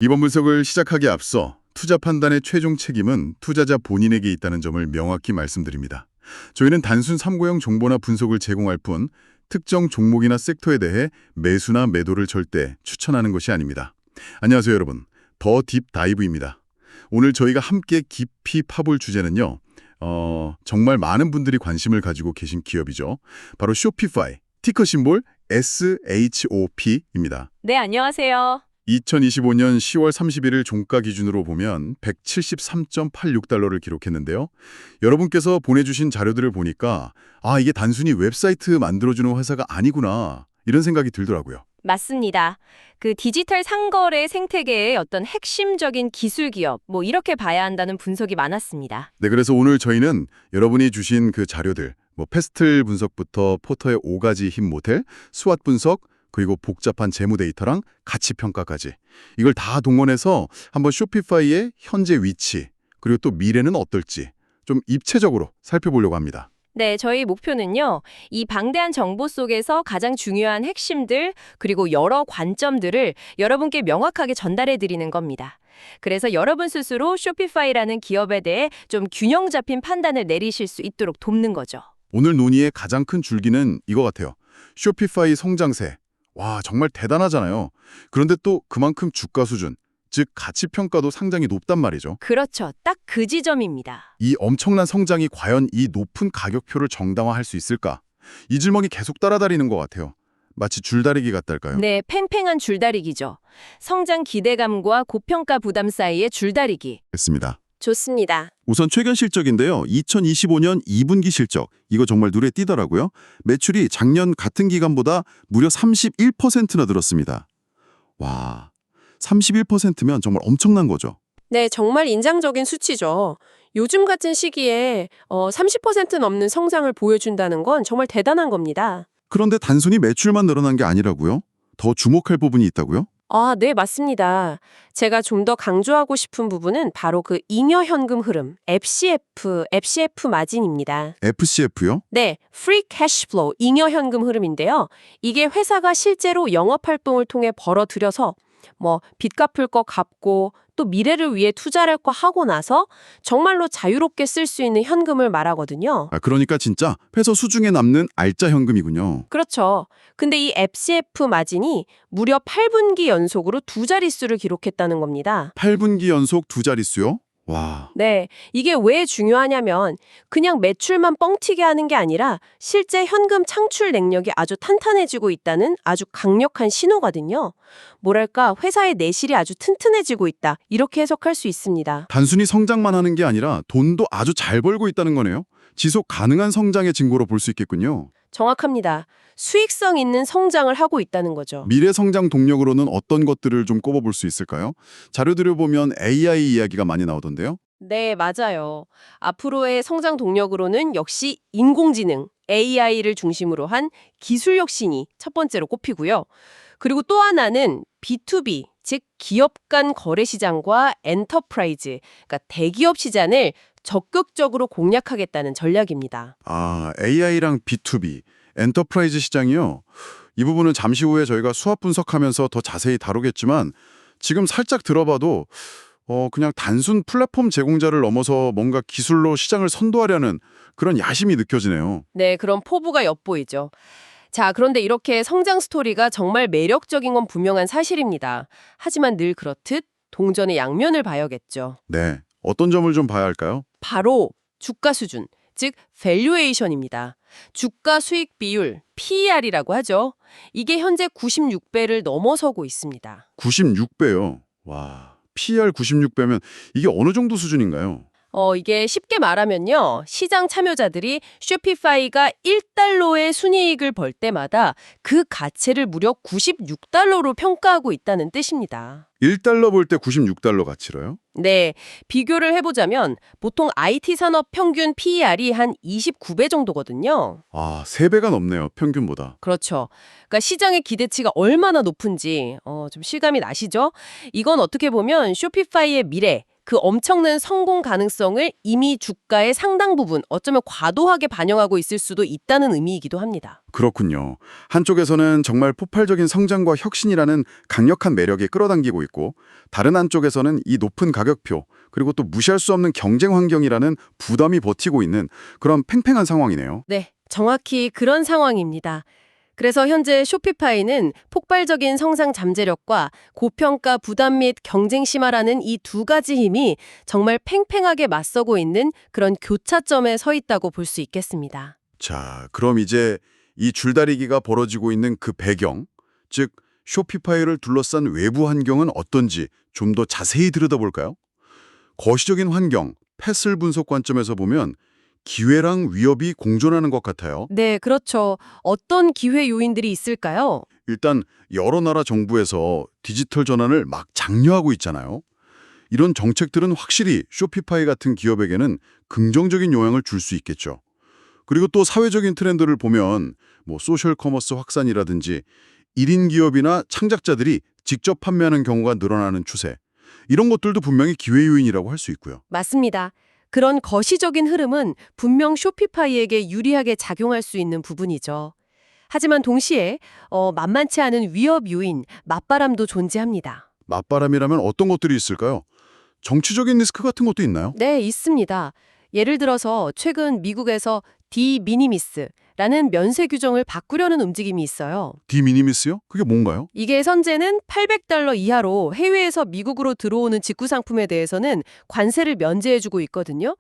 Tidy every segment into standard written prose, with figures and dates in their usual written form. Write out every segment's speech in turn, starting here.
이번 분석을 시작하기에 앞서 투자 판단의 최종 책임은 투자자 본인에게 있다는 점을 명확히 말씀드립니다. 저희는 단순 참고용 정보나 분석을 제공할 뿐 특정 종목이나 섹터에 대해 매수나 매도를 절대 추천하는 것이 아닙니다. 안녕하세요, 여러분. 더 딥 다이브입니다. 오늘 저희가 함께 깊이 파볼 주제는요. 정말 많은 분들이 관심을 가지고 계신 기업이죠. 바로 쇼피파이, 티커 심볼 SHOP입니다. 네, 안녕하세요. 2025년 10월 31일 종가 기준으로 보면 173.86달러를 기록했는데요. 여러분께서 보내주신 자료들을 보니까 이게 단순히 웹사이트 만들어주는 회사가 아니구나 이런 생각이 들더라고요. 맞습니다. 그 디지털 상거래 생태계의 어떤 핵심적인 기술 기업, 이렇게 봐야 한다는 분석이 많았습니다. 네, 그래서 오늘 저희는 여러분이 주신 그 자료들, 패스틀 분석부터 포터의 5가지 힘 모델, 스왓 분석, 그리고 복잡한 재무 데이터랑 가치 평가까지 이걸 다 동원해서 한번 쇼피파이의 현재 위치 그리고 또 미래는 어떨지 좀 입체적으로 살펴보려고 합니다. 네, 저희 목표는요. 이 방대한 정보 속에서 가장 중요한 핵심들, 그리고 여러 관점들을 여러분께 명확하게 전달해 드리는 겁니다. 그래서 여러분 스스로 쇼피파이라는 기업에 대해 좀 균형 잡힌 판단을 내리실 수 있도록 돕는 거죠. 오늘 논의의 가장 큰 줄기는 이거 같아요. 쇼피파이 성장세. 와, 정말 대단하잖아요. 그런데 또 그만큼 주가 수준, 즉 가치 평가도 상당히 높단 말이죠. 그렇죠. 딱 그 지점입니다. 이 엄청난 성장이 과연 이 높은 가격표를 정당화할 수 있을까? 이 질문이 계속 따라다니는 것 같아요. 마치 줄다리기 같달까요? 네, 팽팽한 줄다리기죠. 성장 기대감과 고평가 부담 사이의 줄다리기. 됐습니다. 좋습니다. 우선 최근 실적인데요. 2025년 2분기 실적. 이거 정말 눈에 띄더라고요. 매출이 작년 같은 기간보다 무려 31%나 늘었습니다. 와, 31%면 정말 엄청난 거죠. 네, 정말 인상적인 수치죠. 요즘 같은 시기에 30% 넘는 성장을 보여준다는 건 정말 대단한 겁니다. 그런데 단순히 매출만 늘어난 게 아니라고요? 더 주목할 부분이 있다고요? 네, 맞습니다. 제가 좀 더 강조하고 싶은 부분은 바로 그 잉여 현금 흐름, FCF 마진입니다. FCF요? 네, Free Cash Flow, 잉여 현금 흐름인데요. 이게 회사가 실제로 영업 활동을 통해 벌어들여서 빚 갚을 거 갚고 또 미래를 위해 투자를 거 하고 나서 정말로 자유롭게 쓸 수 있는 현금을 말하거든요. 그러니까 진짜 회사 수중에 남는 알짜 현금이군요. 그렇죠. 근데 이 FCF 마진이 무려 8분기 연속으로 두 자릿수를 기록했다는 겁니다. 8분기 연속 두 자릿수요? 와, 네, 이게 왜 중요하냐면 그냥 매출만 뻥튀기 하는 게 아니라 실제 현금 창출 능력이 아주 탄탄해지고 있다는 아주 강력한 신호거든요. 뭐랄까, 회사의 내실이 아주 튼튼해지고 있다. 이렇게 해석할 수 있습니다. 단순히 성장만 하는 게 아니라 돈도 아주 잘 벌고 있다는 거네요. 지속 가능한 성장의 증거로 볼 수 있겠군요. 정확합니다. 수익성 있는 성장을 하고 있다는 거죠. 미래 성장 동력으로는 어떤 것들을 좀 꼽아볼 수 있을까요? 자료들을 보면 AI 이야기가 많이 나오던데요. 네, 맞아요. 앞으로의 성장 동력으로는 역시 인공지능, AI를 중심으로 한 기술 혁신이 첫 번째로 꼽히고요. 그리고 또 하나는 B2B, 즉 기업 간 거래 시장과 엔터프라이즈, 그러니까 대기업 시장을 적극적으로 공략하겠다는 전략입니다. AI랑 B2B, 엔터프라이즈 시장이요. 이 부분은 잠시 후에 저희가 수합 분석하면서 더 자세히 다루겠지만 지금 살짝 들어봐도 그냥 단순 플랫폼 제공자를 넘어서 뭔가 기술로 시장을 선도하려는 그런 야심이 느껴지네요. 네, 그런 포부가 엿보이죠. 자, 그런데 이렇게 성장 스토리가 정말 매력적인 건 분명한 사실입니다. 하지만 늘 그렇듯 동전의 양면을 봐야겠죠. 네, 어떤 점을 좀 봐야 할까요? 바로 주가 수준, 즉 밸류에이션입니다. 주가 수익 비율, PER이라고 하죠. 이게 현재 96배를 넘어서고 있습니다. 96배요. 와, PER 96배면 이게 어느 정도 수준인가요? 이게 쉽게 말하면요. 시장 참여자들이 쇼피파이가 1달러의 순이익을 벌 때마다 그 가치를 무려 96달러로 평가하고 있다는 뜻입니다. 1달러 볼 때 96달러 가치로요? 네, 비교를 해보자면 보통 IT 산업 평균 PER이 한 29배 정도거든요. 3배가 넘네요, 평균보다. 그렇죠. 그러니까 시장의 기대치가 얼마나 높은지 좀 실감이 나시죠? 이건 어떻게 보면 쇼피파이의 미래, 그 엄청난 성공 가능성을 이미 주가의 상당 부분, 어쩌면 과도하게 반영하고 있을 수도 있다는 의미이기도 합니다. 그렇군요. 한쪽에서는 정말 폭발적인 성장과 혁신이라는 강력한 매력이 끌어당기고 있고 다른 한쪽에서는 이 높은 가격표 그리고 또 무시할 수 없는 경쟁 환경이라는 부담이 버티고 있는 그런 팽팽한 상황이네요. 네, 정확히 그런 상황입니다. 그래서 현재 쇼피파이는 폭발적인 성장 잠재력과 고평가 부담 및 경쟁 심화라는 이 두 가지 힘이 정말 팽팽하게 맞서고 있는 그런 교차점에 서 있다고 볼 수 있겠습니다. 자, 그럼 이제 이 줄다리기가 벌어지고 있는 그 배경, 즉 쇼피파이를 둘러싼 외부 환경은 어떤지 좀 더 자세히 들여다볼까요? 거시적인 환경, 패슬 분석 관점에서 보면 기회랑 위협이 공존하는 것 같아요. 네, 그렇죠. 어떤 기회 요인들이 있을까요? 일단 여러 나라 정부에서 디지털 전환을 막 장려하고 있잖아요. 이런 정책들은 확실히 쇼피파이 같은 기업에게는 긍정적인 영향을 줄 수 있겠죠. 그리고 또 사회적인 트렌드를 보면 뭐 소셜 커머스 확산이라든지 1인 기업이나 창작자들이 직접 판매하는 경우가 늘어나는 추세, 이런 것들도 분명히 기회 요인이라고 할 수 있고요. 맞습니다. 그런 거시적인 흐름은 분명 쇼피파이에게 유리하게 작용할 수 있는 부분이죠. 하지만 동시에 만만치 않은 위협 요인, 맞바람도 존재합니다. 맞바람이라면 어떤 것들이 있을까요? 정치적인 리스크 같은 것도 있나요? 네, 있습니다. 예를 들어서 최근 미국에서 디미니미스라는 면세 규정을 바꾸려는 움직임이 있어요. 디미니미스요? 그게 뭔가요? 이게 현재는 $800 이하로 해외에서 미국으로 들어오는 직구 상품에 대해서는 관세를 면제해주고 있거든요.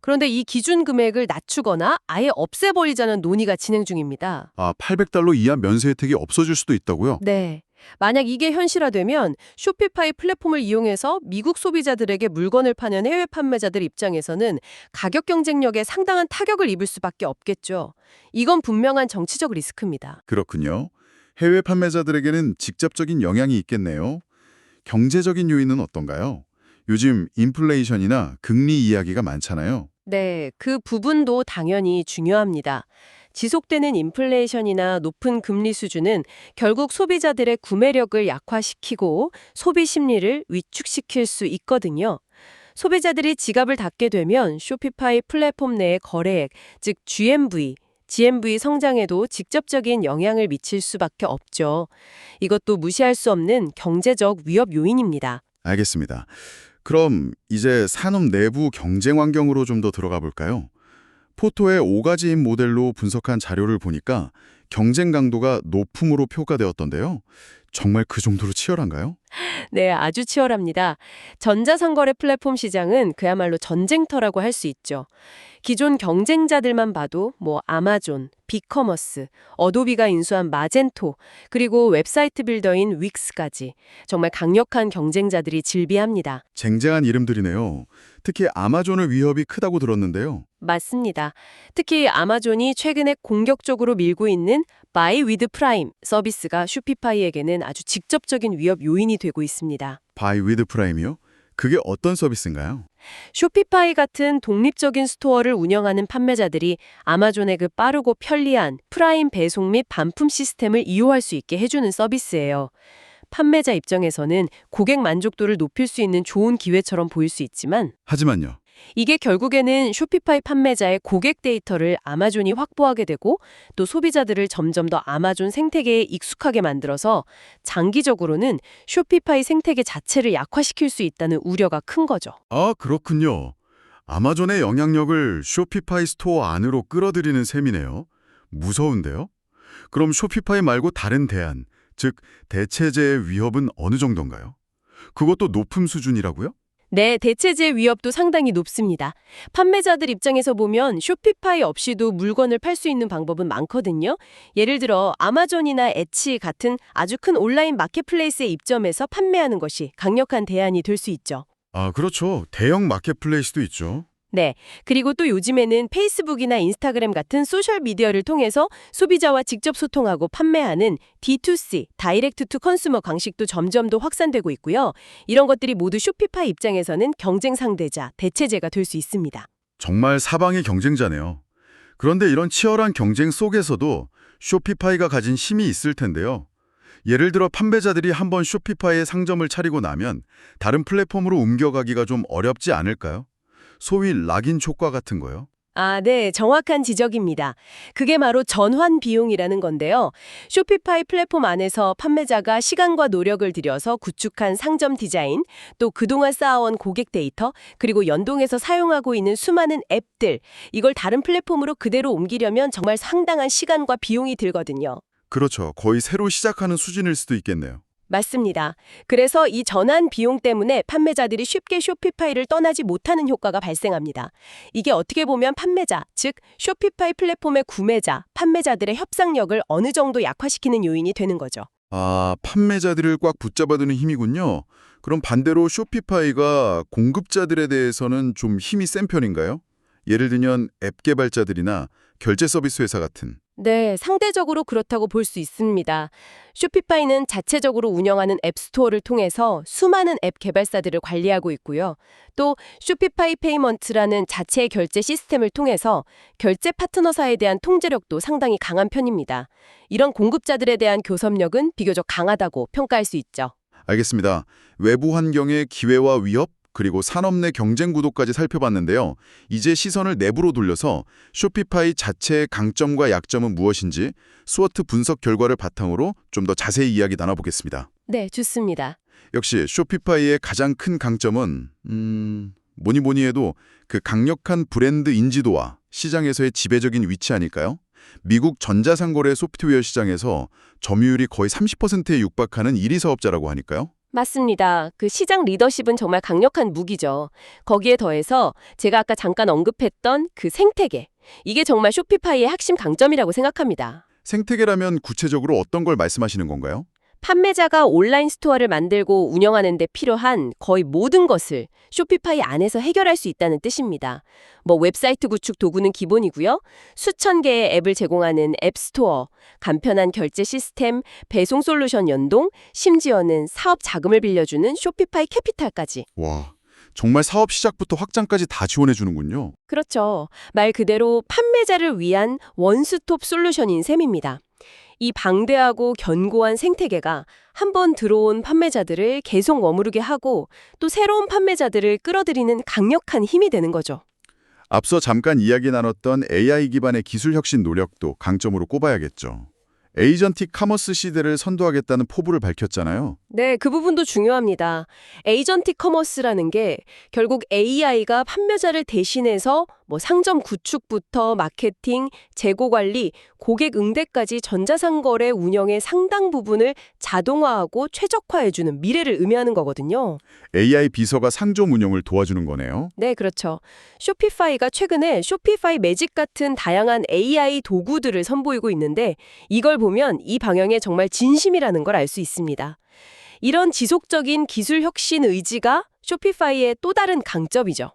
그런데 이 기준 금액을 낮추거나 아예 없애버리자는 논의가 진행 중입니다. 아, $800 이하 면세 혜택이 없어질 수도 있다고요? 네. 만약 이게 현실화되면 쇼피파이 플랫폼을 이용해서 미국 소비자들에게 물건을 파는 해외 판매자들 입장에서는 가격 경쟁력에 상당한 타격을 입을 수밖에 없겠죠. 이건 분명한 정치적 리스크입니다. 그렇군요. 해외 판매자들에게는 직접적인 영향이 있겠네요. 경제적인 요인은 어떤가요? 요즘 인플레이션이나 금리 이야기가 많잖아요. 네, 그 부분도 당연히 중요합니다. 지속되는 인플레이션이나 높은 금리 수준은 결국 소비자들의 구매력을 약화시키고 소비 심리를 위축시킬 수 있거든요. 소비자들이 지갑을 닫게 되면 쇼피파이 플랫폼 내의 거래액, 즉 GMV 성장에도 직접적인 영향을 미칠 수밖에 없죠. 이것도 무시할 수 없는 경제적 위협 요인입니다. 알겠습니다. 그럼 이제 산업 내부 경쟁 환경으로 좀 더 들어가 볼까요? 포토의 5가지인 모델로 분석한 자료를 보니까 경쟁 강도가 높음으로 평가되었던데요. 정말 그 정도로 치열한가요? 네, 아주 치열합니다. 전자상거래 플랫폼 시장은 그야말로 전쟁터라고 할 수 있죠. 기존 경쟁자들만 봐도 아마존, 빅커머스, 어도비가 인수한 마젠토, 그리고 웹사이트 빌더인 윅스까지 정말 강력한 경쟁자들이 즐비합니다. 쟁쟁한 이름들이네요. 특히 아마존의 위협이 크다고 들었는데요. 맞습니다. 특히 아마존이 최근에 공격적으로 밀고 있는 Buy with Prime 서비스가 쇼피파이에게는 아주 직접적인 위협 요인이 되고 있습니다. 바이 위드 프라임이요? 그게 어떤 서비스인가요? 쇼피파이 같은 독립적인 스토어를 운영하는 판매자들이 아마존의 그 빠르고 편리한 프라임 배송 및 반품 시스템을 이용할 수 있게 해주는 서비스예요. 판매자 입장에서는 고객 만족도를 높일 수 있는 좋은 기회처럼 보일 수 있지만 하지만요. 이게 결국에는 쇼피파이 판매자의 고객 데이터를 아마존이 확보하게 되고 또 소비자들을 점점 더 아마존 생태계에 익숙하게 만들어서 장기적으로는 쇼피파이 생태계 자체를 약화시킬 수 있다는 우려가 큰 거죠. 아, 그렇군요. 아마존의 영향력을 쇼피파이 스토어 안으로 끌어들이는 셈이네요. 무서운데요? 그럼 쇼피파이 말고 다른 대안, 즉 대체제의 위협은 어느 정도인가요? 그것도 높음 수준이라고요? 네, 대체제 위협도 상당히 높습니다. 판매자들 입장에서 보면 쇼피파이 없이도 물건을 팔 수 있는 방법은 많거든요. 예를 들어 아마존이나 에치 같은 아주 큰 온라인 마켓플레이스에 입점해서 판매하는 것이 강력한 대안이 될 수 있죠. 아, 그렇죠. 대형 마켓플레이스도 있죠. 네, 그리고 또 요즘에는 페이스북이나 인스타그램 같은 소셜미디어를 통해서 소비자와 직접 소통하고 판매하는 D2C, 다이렉트 투 컨슈머 방식도 점점 더 확산되고 있고요. 이런 것들이 모두 쇼피파이 입장에서는 경쟁 상대자, 대체제가 될 수 있습니다. 정말 사방의 경쟁자네요. 그런데 이런 치열한 경쟁 속에서도 쇼피파이가 가진 힘이 있을 텐데요. 예를 들어 판매자들이 한번 쇼피파이에 상점을 차리고 나면 다른 플랫폼으로 옮겨가기가 좀 어렵지 않을까요? 소위 락인 효과 같은 거요. 아, 네. 정확한 지적입니다. 그게 바로 전환 비용이라는 건데요. 쇼피파이 플랫폼 안에서 판매자가 시간과 노력을 들여서 구축한 상점 디자인, 또 그동안 쌓아온 고객 데이터, 그리고 연동해서 사용하고 있는 수많은 앱들, 이걸 다른 플랫폼으로 그대로 옮기려면 정말 상당한 시간과 비용이 들거든요. 그렇죠. 거의 새로 시작하는 수준일 수도 있겠네요. 맞습니다. 그래서 이 전환 비용 때문에 판매자들이 쉽게 쇼피파이를 떠나지 못하는 효과가 발생합니다. 이게 어떻게 보면 판매자, 즉 쇼피파이 플랫폼의 구매자, 판매자들의 협상력을 어느 정도 약화시키는 요인이 되는 거죠. 아, 판매자들을 꽉 붙잡아두는 힘이군요. 그럼 반대로 쇼피파이가 공급자들에 대해서는 좀 힘이 센 편인가요? 예를 들면 앱 개발자들이나 결제 서비스 회사 같은. 네, 상대적으로 그렇다고 볼 수 있습니다. 쇼피파이는 자체적으로 운영하는 앱스토어를 통해서 수많은 앱 개발사들을 관리하고 있고요. 또 쇼피파이 페이먼트라는 자체 결제 시스템을 통해서 결제 파트너사에 대한 통제력도 상당히 강한 편입니다. 이런 공급자들에 대한 교섭력은 비교적 강하다고 평가할 수 있죠. 알겠습니다. 외부 환경의 기회와 위협, 그리고 산업 내 경쟁 구도까지 살펴봤는데요. 이제 시선을 내부로 돌려서 쇼피파이 자체의 강점과 약점은 무엇인지 스워트 분석 결과를 바탕으로 좀 더 자세히 이야기 나눠보겠습니다. 네, 좋습니다. 역시 쇼피파이의 가장 큰 강점은 뭐니 해도 그 강력한 브랜드 인지도와 시장에서의 지배적인 위치 아닐까요? 미국 전자상거래 소프트웨어 시장에서 점유율이 거의 30%에 육박하는 1위 사업자라고 하니까요. 맞습니다. 그 시장 리더십은 정말 강력한 무기죠. 거기에 더해서 제가 아까 잠깐 언급했던 그 생태계. 이게 정말 쇼피파이의 핵심 강점이라고 생각합니다. 생태계라면 구체적으로 어떤 걸 말씀하시는 건가요? 판매자가 온라인 스토어를 만들고 운영하는 데 필요한 거의 모든 것을 쇼피파이 안에서 해결할 수 있다는 뜻입니다. 웹사이트 구축 도구는 기본이고요. 수천 개의 앱을 제공하는 앱스토어, 간편한 결제 시스템, 배송 솔루션 연동, 심지어는 사업 자금을 빌려주는 쇼피파이 캐피탈까지. 와, 정말 사업 시작부터 확장까지 다 지원해 주는군요. 그렇죠. 말 그대로 판매자를 위한 원스톱 솔루션인 셈입니다. 이 방대하고 견고한 생태계가 한번 들어온 판매자들을 계속 머무르게 하고 또 새로운 판매자들을 끌어들이는 강력한 힘이 되는 거죠. 앞서 잠깐 이야기 나눴던 AI 기반의 기술 혁신 노력도 강점으로 꼽아야겠죠. 에이전틱 커머스 시대를 선도하겠다는 포부를 밝혔잖아요. 네, 그 부분도 중요합니다. 에이전틱 커머스라는 게 결국 AI가 판매자를 대신해서 상점 구축부터 마케팅, 재고 관리, 고객 응대까지 전자상거래 운영의 상당 부분을 자동화하고 최적화해주는 미래를 의미하는 거거든요. AI 비서가 상점 운영을 도와주는 거네요. 네, 그렇죠. 쇼피파이가 최근에 쇼피파이 매직 같은 다양한 AI 도구들을 선보이고 있는데 이걸 보면 이 방향에 정말 진심이라는 걸 알 수 있습니다. 이런 지속적인 기술 혁신 의지가 쇼피파이의 또 다른 강점이죠.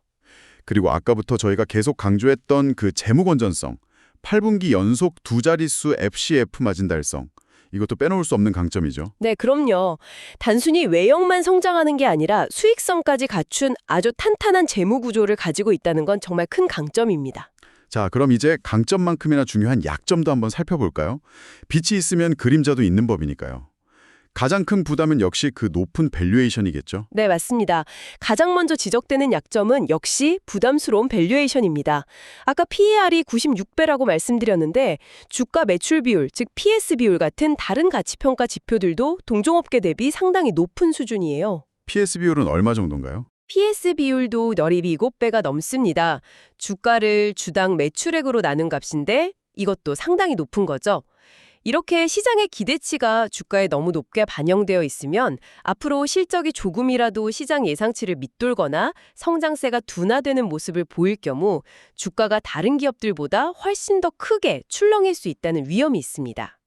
그리고 아까부터 저희가 계속 강조했던 그 재무 건전성, 8분기 연속 두 자릿수 FCF 마진 달성, 이것도 빼놓을 수 없는 강점이죠. 네, 그럼요. 단순히 외형만 성장하는 게 아니라 수익성까지 갖춘 아주 탄탄한 재무 구조를 가지고 있다는 건 정말 큰 강점입니다. 자, 그럼 이제 강점만큼이나 중요한 약점도 한번 살펴볼까요? 빛이 있으면 그림자도 있는 법이니까요. 가장 큰 부담은 역시 그 높은 밸류에이션이겠죠. 네, 맞습니다. 가장 먼저 지적되는 약점은 역시 부담스러운 밸류에이션입니다. 아까 PER이 96배라고 말씀드렸는데 주가 매출 비율, 즉 PS 비율 같은 다른 가치평가 지표들도 동종업계 대비 상당히 높은 수준이에요. PS 비율은 얼마 정도인가요? PS 비율도 너리 7배가 넘습니다. 주가를 주당 매출액으로 나눈 값인데 이것도 상당히 높은 거죠. 이렇게 시장의 기대치가 주가에 너무 높게 반영되어 있으면 앞으로 실적이 조금이라도 시장 예상치를 밑돌거나 성장세가 둔화되는 모습을 보일 경우 주가가 다른 기업들보다 훨씬 더 크게 출렁일 수 있다는 위험이 있습니다.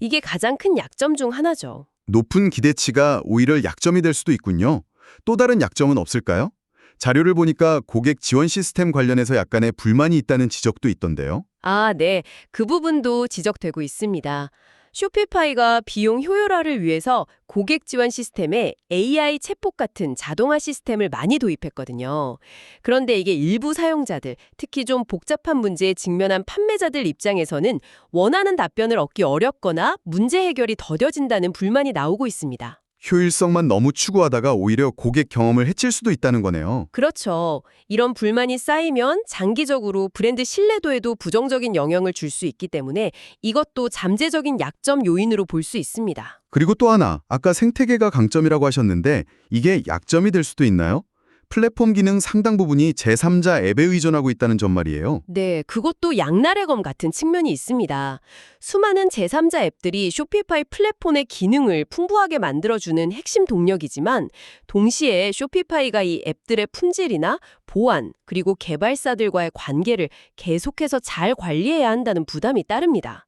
이게 가장 큰 약점 중 하나죠. 높은 기대치가 오히려 약점이 될 수도 있군요. 또 다른 약점은 없을까요? 자료를 보니까 고객 지원 시스템 관련해서 약간의 불만이 있다는 지적도 있던데요. 아, 네. 그 부분도 지적되고 있습니다. 쇼피파이가 비용 효율화를 위해서 고객 지원 시스템에 AI 챗봇 같은 자동화 시스템을 많이 도입했거든요. 그런데 이게 일부 사용자들, 특히 좀 복잡한 문제에 직면한 판매자들 입장에서는 원하는 답변을 얻기 어렵거나 문제 해결이 더뎌진다는 불만이 나오고 있습니다. 효율성만 너무 추구하다가 오히려 고객 경험을 해칠 수도 있다는 거네요. 그렇죠. 이런 불만이 쌓이면 장기적으로 브랜드 신뢰도에도 부정적인 영향을 줄 수 있기 때문에 이것도 잠재적인 약점 요인으로 볼 수 있습니다. 그리고 또 하나, 아까 생태계가 강점이라고 하셨는데 이게 약점이 될 수도 있나요? 플랫폼 기능 상당 부분이 제3자 앱에 의존하고 있다는 점 말이에요. 네, 그것도 양날의 검 같은 측면이 있습니다. 수많은 제3자 앱들이 쇼피파이 플랫폼의 기능을 풍부하게 만들어주는 핵심 동력이지만 동시에 쇼피파이가 이 앱들의 품질이나 보안, 그리고 개발사들과의 관계를 계속해서 잘 관리해야 한다는 부담이 따릅니다.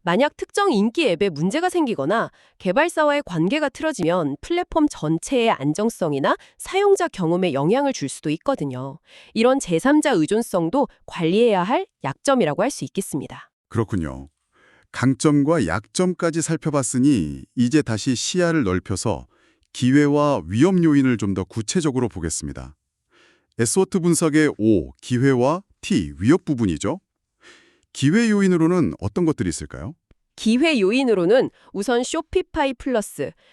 만약 특정 인기 앱에 문제가 생기거나 개발사와의 관계가 틀어지면 플랫폼 전체의 안정성이나 사용자 경험에 영향을 줄 수도 있거든요. 이런 제3자 의존성도 관리해야 할 약점이라고 할 수 있겠습니다. 그렇군요. 강점과 약점까지 살펴봤으니 이제 다시 시야를 넓혀서 기회와 위험 요인을 좀 더 구체적으로 보겠습니다. SWOT 분석의 O, 기회와 T, 위협 부분이죠. 기회 요인으로는 어떤 것들이 있을까요? 기회 요인으로는 우선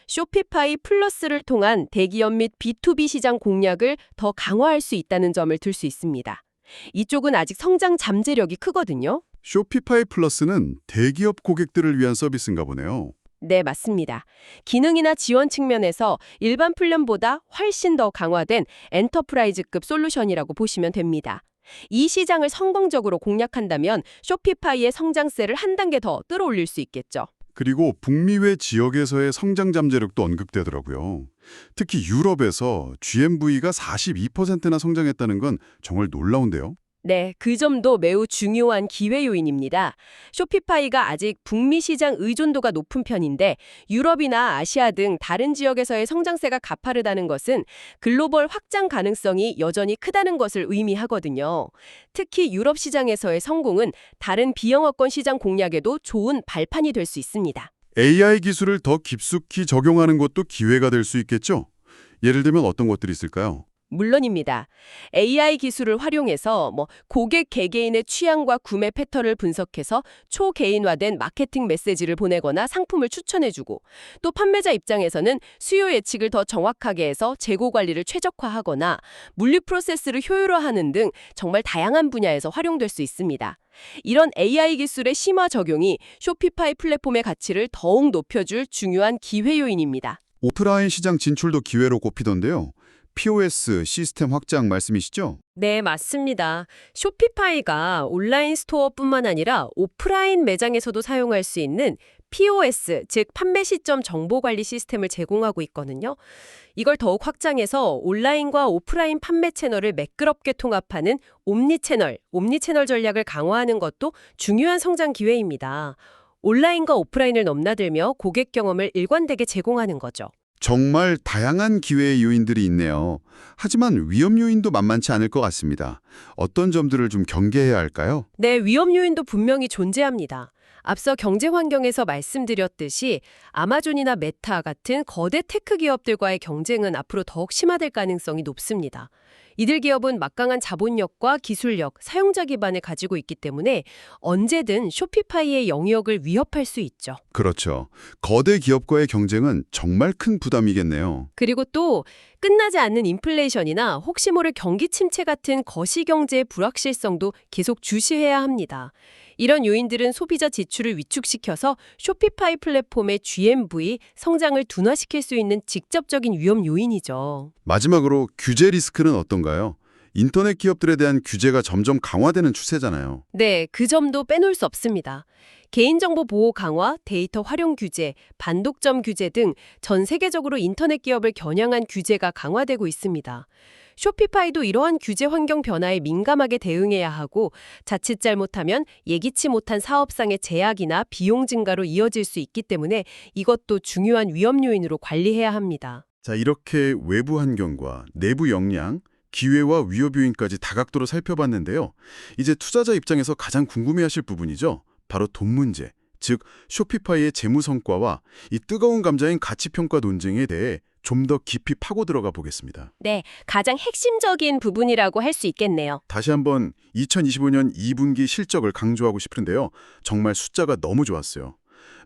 쇼피파이 플러스를 통한 대기업 및 B2B 시장 공략을 더 강화할 수 있다는 점을 들 수 있습니다. 이쪽은 아직 성장 잠재력이 크거든요. 쇼피파이 플러스는 대기업 고객들을 위한 서비스인가 보네요. 네, 맞습니다. 기능이나 지원 측면에서 일반 플랜보다 훨씬 더 강화된 엔터프라이즈급 솔루션이라고 보시면 됩니다. 이 시장을 성공적으로 공략한다면 쇼피파이의 성장세를 한 단계 더 끌어올릴 수 있겠죠. 그리고 북미 외 지역에서의 성장 잠재력도 언급되더라고요. 특히 유럽에서 GMV가 42%나 성장했다는 건 정말 놀라운데요. 네, 그 점도 매우 중요한 기회 요인입니다. 쇼피파이가 아직 북미 시장 의존도가 높은 편인데 유럽이나 아시아 등 다른 지역에서의 성장세가 가파르다는 것은 글로벌 확장 가능성이 여전히 크다는 것을 의미하거든요. 특히 유럽 시장에서의 성공은 다른 비영어권 시장 공략에도 좋은 발판이 될 수 있습니다. AI 기술을 더 깊숙이 적용하는 것도 기회가 될 수 있겠죠? 예를 들면 어떤 것들이 있을까요? 물론입니다. AI 기술을 활용해서 고객 개개인의 취향과 구매 패턴을 분석해서 초개인화된 마케팅 메시지를 보내거나 상품을 추천해주고 또 판매자 입장에서는 수요 예측을 더 정확하게 해서 재고 관리를 최적화하거나 물류 프로세스를 효율화하는 등 정말 다양한 분야에서 활용될 수 있습니다. 이런 AI 기술의 심화 적용이 쇼피파이 플랫폼의 가치를 더욱 높여줄 중요한 기회 요인입니다. 오프라인 시장 진출도 기회로 꼽히던데요. POS 시스템 확장 말씀이시죠? 네, 맞습니다. 쇼피파이가 온라인 스토어뿐만 아니라 오프라인 매장에서도 사용할 수 있는 POS, 즉 판매 시점 정보 관리 시스템을 제공하고 있거든요. 이걸 더욱 확장해서 온라인과 오프라인 판매 채널을 매끄럽게 통합하는 옴니채널 전략을 강화하는 것도 중요한 성장 기회입니다. 온라인과 오프라인을 넘나들며 고객 경험을 일관되게 제공하는 거죠. 정말 다양한 기회의 요인들이 있네요. 하지만 위험 요인도 만만치 않을 것 같습니다. 어떤 점들을 좀 경계해야 할까요? 네, 위험 요인도 분명히 존재합니다. 앞서 경제 환경에서 말씀드렸듯이 아마존이나 메타 같은 거대 테크 기업들과의 경쟁은 앞으로 더욱 심화될 가능성이 높습니다. 이들 기업은 막강한 자본력과 기술력, 사용자 기반을 가지고 있기 때문에 언제든 쇼피파이의 영역을 위협할 수 있죠. 그렇죠. 거대 기업과의 경쟁은 정말 큰 부담이겠네요. 그리고 또 끝나지 않는 인플레이션이나 혹시 모를 경기 침체 같은 거시경제의 불확실성도 계속 주시해야 합니다. 이런 요인들은 소비자 지출을 위축시켜서 쇼피파이 플랫폼의 GMV 성장을 둔화시킬 수 있는 직접적인 위험 요인이죠. 마지막으로 규제 리스크는 어떤가요? 인터넷 기업들에 대한 규제가 점점 강화되는 추세잖아요. 네, 그 점도 빼놓을 수 없습니다. 개인정보 보호 강화, 데이터 활용 규제, 반독점 규제 등 전 세계적으로 인터넷 기업을 겨냥한 규제가 강화되고 있습니다. 쇼피파이도 이러한 규제 환경 변화에 민감하게 대응해야 하고 자칫 잘못하면 예기치 못한 사업상의 제약이나 비용 증가로 이어질 수 있기 때문에 이것도 중요한 위험 요인으로 관리해야 합니다. 자, 이렇게 외부 환경과 내부 역량, 기회와 위협 요인까지 다각도로 살펴봤는데요. 이제 투자자 입장에서 가장 궁금해하실 부분이죠. 바로 돈 문제, 즉 쇼피파이의 재무 성과와 이 뜨거운 감자인 가치평가 논쟁에 대해 좀 더 깊이 파고 들어가 보겠습니다. 네, 가장 핵심적인 부분이라고 할 수 있겠네요. 다시 한번 2025년 2분기 실적을 강조하고 싶은데요. 정말 숫자가 너무 좋았어요.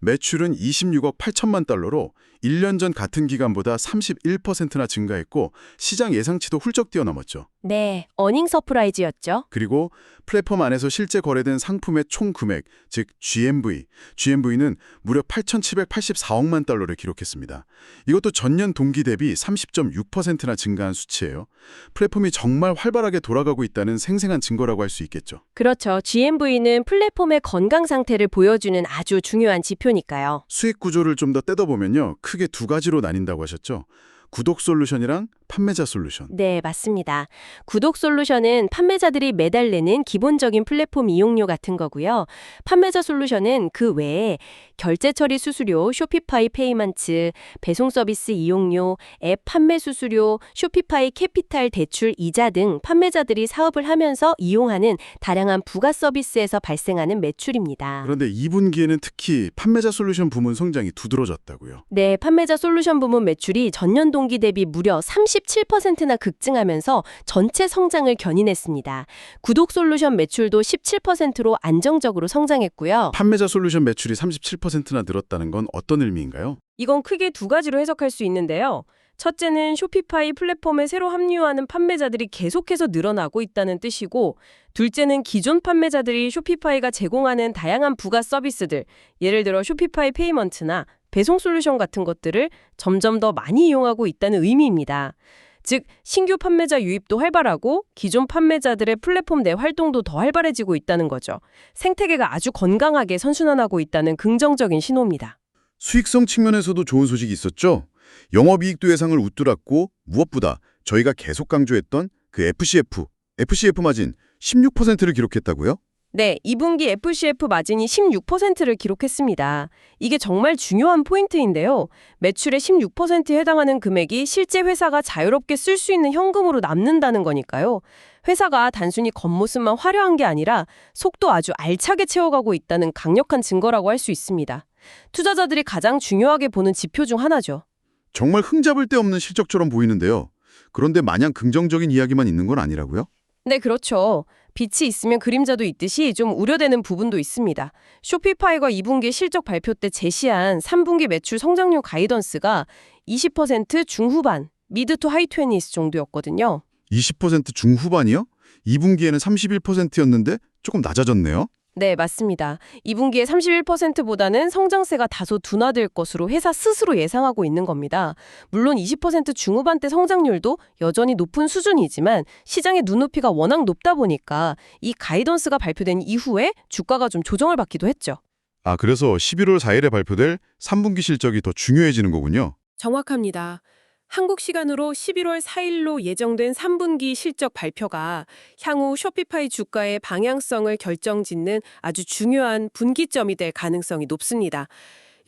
매출은 26억 8천만 달러로 1년 전 같은 기간보다 31%나 증가했고 시장 예상치도 훌쩍 뛰어넘었죠. 네, 어닝 서프라이즈였죠. 그리고 플랫폼 안에서 실제 거래된 상품의 총 금액, 즉 GMV는 무려 8,784억만 달러를 기록했습니다. 이것도 전년 동기 대비 30.6%나 증가한 수치예요. 플랫폼이 정말 활발하게 돌아가고 있다는 생생한 증거라고 할 수 있겠죠. 그렇죠. GMV는 플랫폼의 건강 상태를 보여주는 아주 중요한 지표니까요. 수익 구조를 좀 더 떼어보면요. 크게 두 가지로 나뉜다고 하셨죠. 구독 솔루션이랑 판매자 솔루션. 네, 맞습니다. 구독 솔루션은 판매자들이 매달 내는 기본적인 플랫폼 이용료 같은 거고요. 판매자 솔루션은 그 외에 결제 처리 수수료, 쇼피파이 페이먼트, 배송 서비스 이용료, 앱 판매 수수료, 쇼피파이 캐피탈 대출 이자 등 판매자들이 사업을 하면서 이용하는 다양한 부가 서비스에서 발생하는 매출입니다. 그런데 2분기에는 특히 판매자 솔루션 부문 성장이 두드러졌다고요. 네, 판매자 솔루션 부문 매출이 전년 동기 대비 무려 37%나 급증하면서 전체 성장을 견인했습니다. 구독 솔루션 매출도 17%로 안정적으로 성장했고요. 판매자 솔루션 매출이 37%나 늘었다는 건 어떤 의미인가요? 이건 크게 두 가지로 해석할 수 있는데요. 첫째는 쇼피파이 플랫폼에 새로 합류하는 판매자들이 계속해서 늘어나고 있다는 뜻이고, 둘째는 기존 판매자들이 쇼피파이가 제공하는 다양한 부가 서비스들, 예를 들어 쇼피파이 페이먼트나 배송 솔루션 같은 것들을 점점 더 많이 이용하고 있다는 의미입니다. 즉, 신규 판매자 유입도 활발하고 기존 판매자들의 플랫폼 내 활동도 더 활발해지고 있다는 거죠. 생태계가 아주 건강하게 선순환하고 있다는 긍정적인 신호입니다. 수익성 측면에서도 좋은 소식이 있었죠. 영업이익도 예상을 웃돌았고 무엇보다 저희가 계속 강조했던 그 FCF 마진 16%를 기록했다고요? 네, 2분기 FCF 마진이 16%를 기록했습니다. 이게 정말 중요한 포인트인데요. 매출의 16%에 해당하는 금액이 실제 회사가 자유롭게 쓸 수 있는 현금으로 남는다는 거니까요. 회사가 단순히 겉모습만 화려한 게 아니라 속도 아주 알차게 채워가고 있다는 강력한 증거라고 할 수 있습니다. 투자자들이 가장 중요하게 보는 지표 중 하나죠. 정말 흠잡을 데 없는 실적처럼 보이는데요. 그런데 마냥 긍정적인 이야기만 있는 건 아니라고요? 네, 그렇죠. 빛이 있으면 그림자도 있듯이 좀 우려되는 부분도 있습니다. 쇼피파이가 2분기 실적 발표 때 제시한 3분기 매출 성장률 가이던스가 20% 중후반, 미드 투 하이 20s 정도였거든요. 20% 중후반이요? 2분기에는 31%였는데 조금 낮아졌네요. 네, 맞습니다. 2분기에 31%보다는 성장세가 다소 둔화될 것으로 회사 스스로 예상하고 있는 겁니다. 물론 20% 중후반대 성장률도 여전히 높은 수준이지만 시장의 눈높이가 워낙 높다 보니까 이 가이던스가 발표된 이후에 주가가 좀 조정을 받기도 했죠. 아, 그래서 11월 4일에 발표될 3분기 실적이 더 중요해지는 거군요. 정확합니다. 한국 시간으로 11월 4일로 예정된 3분기 실적 발표가 향후 쇼피파이 주가의 방향성을 결정짓는 아주 중요한 분기점이 될 가능성이 높습니다.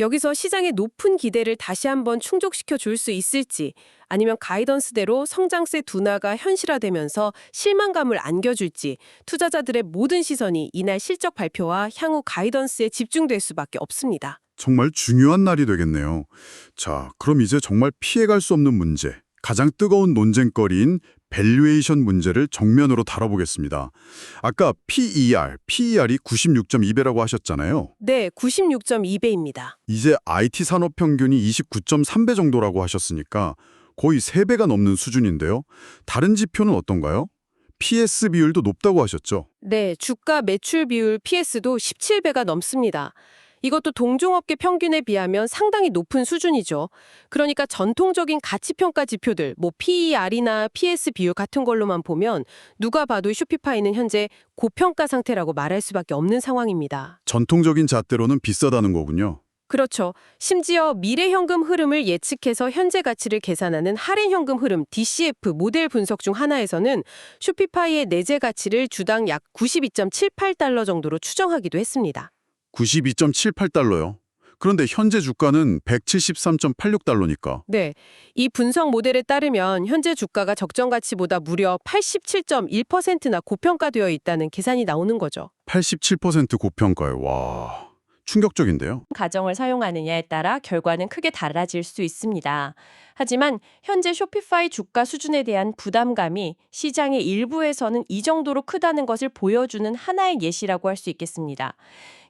여기서 시장의 높은 기대를 다시 한번 충족시켜 줄 수 있을지, 아니면 가이던스대로 성장세 둔화가 현실화되면서 실망감을 안겨줄지 투자자들의 모든 시선이 이날 실적 발표와 향후 가이던스에 집중될 수밖에 없습니다. 정말 중요한 날이 되겠네요. 자, 그럼 이제 정말 피해갈 수 없는 문제, 가장 뜨거운 논쟁거리인 밸류에이션 문제를 정면으로 다뤄보겠습니다. 아까 PER이 96.2배라고 하셨잖아요. 네, 96.2배입니다. 이제 IT 산업 평균이 29.3배 정도라고 하셨으니까 거의 3배가 넘는 수준인데요. 다른 지표는 어떤가요? PS 비율도 높다고 하셨죠? 네, 주가 매출 비율 PS도 17배가 넘습니다. 이것도 동종업계 평균에 비하면 상당히 높은 수준이죠. 그러니까 전통적인 가치평가 지표들, PER이나 PS 비율 같은 걸로만 보면 누가 봐도 쇼피파이는 현재 고평가 상태라고 말할 수밖에 없는 상황입니다. 전통적인 잣대로는 비싸다는 거군요. 그렇죠. 심지어 미래현금 흐름을 예측해서 현재 가치를 계산하는 할인현금 흐름 DCF 모델 분석 중 하나에서는 쇼피파이의 내재 가치를 주당 약 92.78달러 정도로 추정하기도 했습니다. 92.78달러요. 그런데 현재 주가는 173.86달러니까. 네, 이 분석 모델에 따르면 현재 주가가 적정 가치보다 무려 87.1%나 고평가되어 있다는 계산이 나오는 거죠. 87% 고평가요. 와, 충격적인데요. 가정을 사용하느냐에 따라 결과는 크게 달라질 수 있습니다. 하지만 현재 쇼피파이 주가 수준에 대한 부담감이 시장의 일부에서는 이 정도로 크다는 것을 보여주는 하나의 예시라고 할 수 있겠습니다.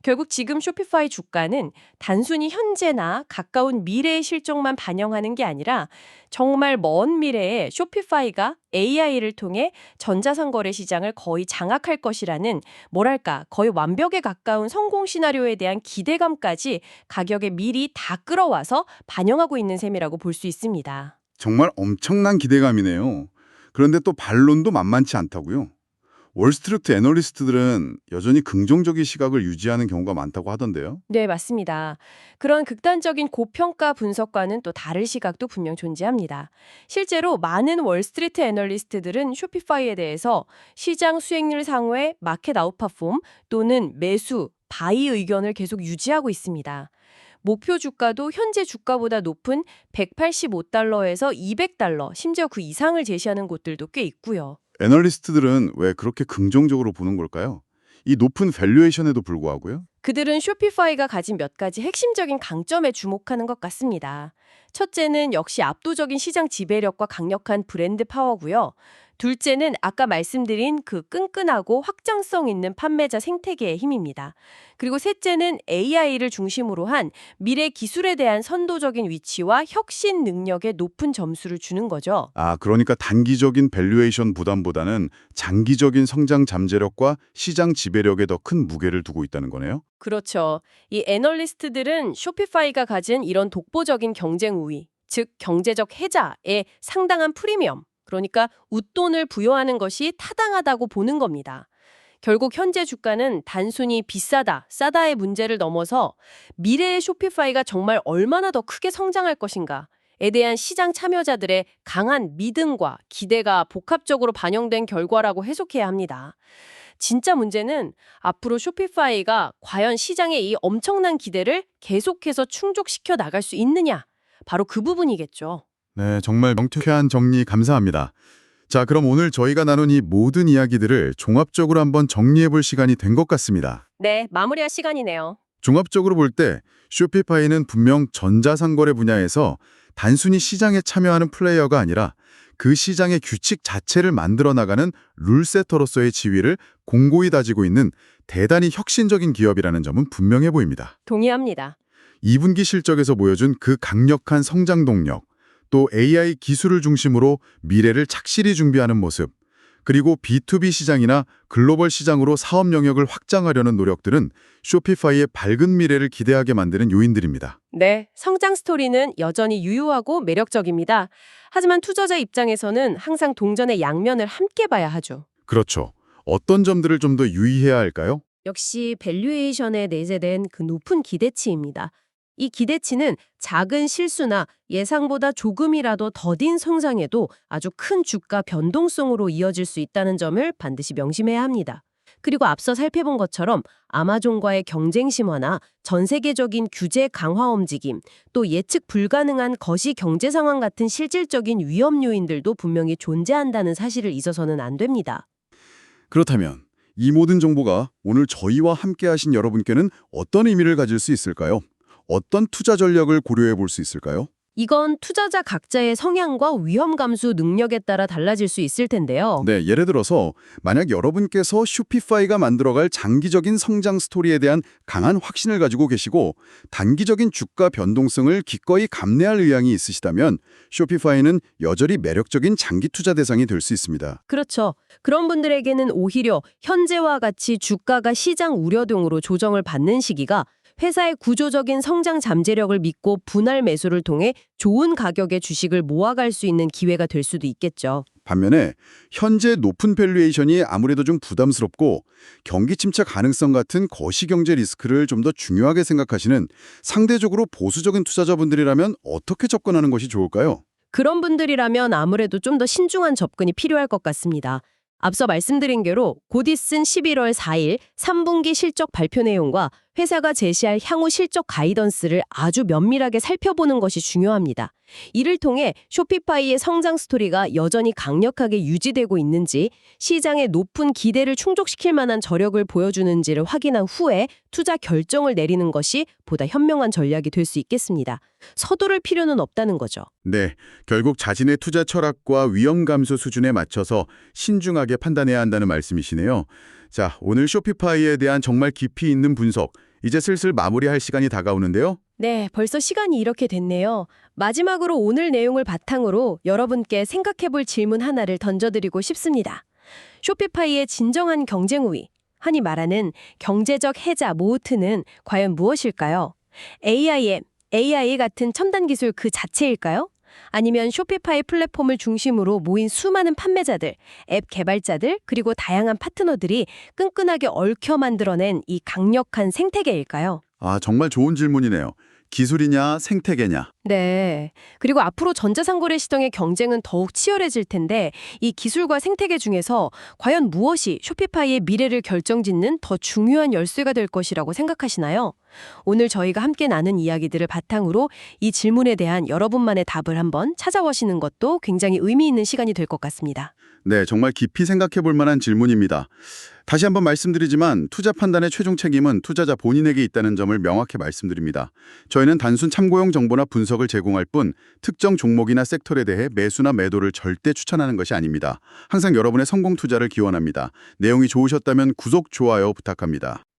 결국 지금 쇼피파이 주가는 단순히 현재나 가까운 미래의 실적만 반영하는 게 아니라 정말 먼 미래에 쇼피파이가 AI를 통해 전자상거래 시장을 거의 장악할 것이라는 뭐랄까 거의 완벽에 가까운 성공 시나리오에 대한 기대감까지 가격에 미리 다 끌어와서 반영하고 있는 셈이라고 볼 수 있습니다. 정말 엄청난 기대감이네요. 그런데 또 반론도 만만치 않다고요. 월스트리트 애널리스트들은 여전히 긍정적인 시각을 유지하는 경우가 많다고 하던데요. 네, 맞습니다. 그런 극단적인 고평가 분석과는 또 다른 시각도 분명 존재합니다. 실제로 많은 월스트리트 애널리스트들은 쇼피파이에 대해서 시장 수익률 상회 마켓 아웃퍼폼 또는 매수, 바이 의견을 계속 유지하고 있습니다. 목표 주가도 현재 주가보다 높은 185달러에서 200달러, 심지어 그 이상을 제시하는 곳들도 꽤 있고요. 애널리스트들은 왜 그렇게 긍정적으로 보는 걸까요? 이 높은 밸류에이션에도 불구하고요. 그들은 쇼피파이가 가진 몇 가지 핵심적인 강점에 주목하는 것 같습니다. 첫째는 역시 압도적인 시장 지배력과 강력한 브랜드 파워고요. 둘째는 아까 말씀드린 그 끈끈하고 확장성 있는 판매자 생태계의 힘입니다. 그리고 셋째는 AI를 중심으로 한 미래 기술에 대한 선도적인 위치와 혁신 능력에 높은 점수를 주는 거죠. 아, 그러니까 단기적인 밸류에이션 부담보다는 장기적인 성장 잠재력과 시장 지배력에 더 큰 무게를 두고 있다는 거네요. 그렇죠. 이 애널리스트들은 쇼피파이가 가진 이런 독보적인 경쟁 우위, 즉 경제적 해자에 상당한 프리미엄, 그러니까 웃돈을 부여하는 것이 타당하다고 보는 겁니다. 결국 현재 주가는 단순히 비싸다, 싸다의 문제를 넘어서 미래의 쇼피파이가 정말 얼마나 더 크게 성장할 것인가에 대한 시장 참여자들의 강한 믿음과 기대가 복합적으로 반영된 결과라고 해석해야 합니다. 진짜 문제는 앞으로 쇼피파이가 과연 시장의 이 엄청난 기대를 계속해서 충족시켜 나갈 수 있느냐, 바로 그 부분이겠죠. 네, 정말 명쾌한 정리 감사합니다. 자, 그럼 오늘 저희가 나눈 이 모든 이야기들을 종합적으로 한번 정리해 볼 시간이 된 것 같습니다. 네, 마무리할 시간이네요. 종합적으로 볼 때 쇼피파이는 분명 전자상거래 분야에서 단순히 시장에 참여하는 플레이어가 아니라 그 시장의 규칙 자체를 만들어 나가는 룰세터로서의 지위를 공고히 다지고 있는 대단히 혁신적인 기업이라는 점은 분명해 보입니다. 동의합니다. 2분기 실적에서 보여준 그 강력한 성장 동력, 또 AI 기술을 중심으로 미래를 착실히 준비하는 모습, 그리고 B2B 시장이나 글로벌 시장으로 사업 영역을 확장하려는 노력들은 쇼피파이의 밝은 미래를 기대하게 만드는 요인들입니다. 네, 성장 스토리는 여전히 유효하고 매력적입니다. 하지만 투자자 입장에서는 항상 동전의 양면을 함께 봐야 하죠. 그렇죠. 어떤 점들을 좀 더 유의해야 할까요? 역시 밸류에이션에 내재된 그 높은 기대치입니다. 이 기대치는 작은 실수나 예상보다 조금이라도 더딘 성장에도 아주 큰 주가 변동성으로 이어질 수 있다는 점을 반드시 명심해야 합니다. 그리고 앞서 살펴본 것처럼 아마존과의 경쟁 심화나 전 세계적인 규제 강화 움직임, 또 예측 불가능한 거시 경제 상황 같은 실질적인 위험 요인들도 분명히 존재한다는 사실을 잊어서는 안 됩니다. 그렇다면 이 모든 정보가 오늘 저희와 함께 하신 여러분께는 어떤 의미를 가질 수 있을까요? 어떤 투자 전략을 고려해 볼 수 있을까요? 이건 투자자 각자의 성향과 위험 감수 능력에 따라 달라질 수 있을 텐데요. 네, 예를 들어서 만약 여러분께서 쇼피파이가 만들어갈 장기적인 성장 스토리에 대한 강한 확신을 가지고 계시고 단기적인 주가 변동성을 기꺼이 감내할 의향이 있으시다면 쇼피파이는 여전히 매력적인 장기 투자 대상이 될 수 있습니다. 그렇죠. 그런 분들에게는 오히려 현재와 같이 주가가 시장 우려등으로 조정을 받는 시기가 회사의 구조적인 성장 잠재력을 믿고 분할 매수를 통해 좋은 가격의 주식을 모아갈 수 있는 기회가 될 수도 있겠죠. 반면에 현재 높은 밸류에이션이 아무래도 좀 부담스럽고 경기 침체 가능성 같은 거시경제 리스크를 좀 더 중요하게 생각하시는 상대적으로 보수적인 투자자분들이라면 어떻게 접근하는 것이 좋을까요? 그런 분들이라면 아무래도 좀 더 신중한 접근이 필요할 것 같습니다. 앞서 말씀드린 대로 곧 있은 11월 4일 3분기 실적 발표 내용과 회사가 제시할 향후 실적 가이던스를 아주 면밀하게 살펴보는 것이 중요합니다. 이를 통해 쇼피파이의 성장 스토리가 여전히 강력하게 유지되고 있는지, 시장의 높은 기대를 충족시킬 만한 저력을 보여주는지를 확인한 후에 투자 결정을 내리는 것이 보다 현명한 전략이 될 수 있겠습니다. 서두를 필요는 없다는 거죠. 네, 결국 자신의 투자 철학과 위험 감소 수준에 맞춰서 신중하게 판단해야 한다는 말씀이시네요. 자, 오늘 쇼피파이에 대한 정말 깊이 있는 분석, 이제 슬슬 마무리할 시간이 다가오는데요. 네, 벌써 시간이 이렇게 됐네요. 마지막으로 오늘 내용을 바탕으로 여러분께 생각해볼 질문 하나를 던져드리고 싶습니다. 쇼피파이의 진정한 경쟁 우위, 흔히 말하는 경제적 해자 모호트는 과연 무엇일까요? AI 같은 첨단 기술 그 자체일까요? 아니면 쇼피파이 플랫폼을 중심으로 모인 수많은 판매자들, 앱 개발자들, 그리고 다양한 파트너들이 끈끈하게 얽혀 만들어낸 이 강력한 생태계일까요? 아, 정말 좋은 질문이네요. 기술이냐, 생태계냐. 네. 그리고 앞으로 전자상거래 시장의 경쟁은 더욱 치열해질 텐데 이 기술과 생태계 중에서 과연 무엇이 쇼피파이의 미래를 결정짓는 더 중요한 열쇠가 될 것이라고 생각하시나요? 오늘 저희가 함께 나눈 이야기들을 바탕으로 이 질문에 대한 여러분만의 답을 한번 찾아보시는 것도 굉장히 의미 있는 시간이 될 것 같습니다. 네, 정말 깊이 생각해 볼 만한 질문입니다. 다시 한번 말씀드리지만 투자 판단의 최종 책임은 투자자 본인에게 있다는 점을 명확히 말씀드립니다. 저희는 단순 참고용 정보나 분석을 제공할 뿐 특정 종목이나 섹터에 대해 매수나 매도를 절대 추천하는 것이 아닙니다. 항상 여러분의 성공 투자를 기원합니다. 내용이 좋으셨다면 구독, 좋아요 부탁합니다.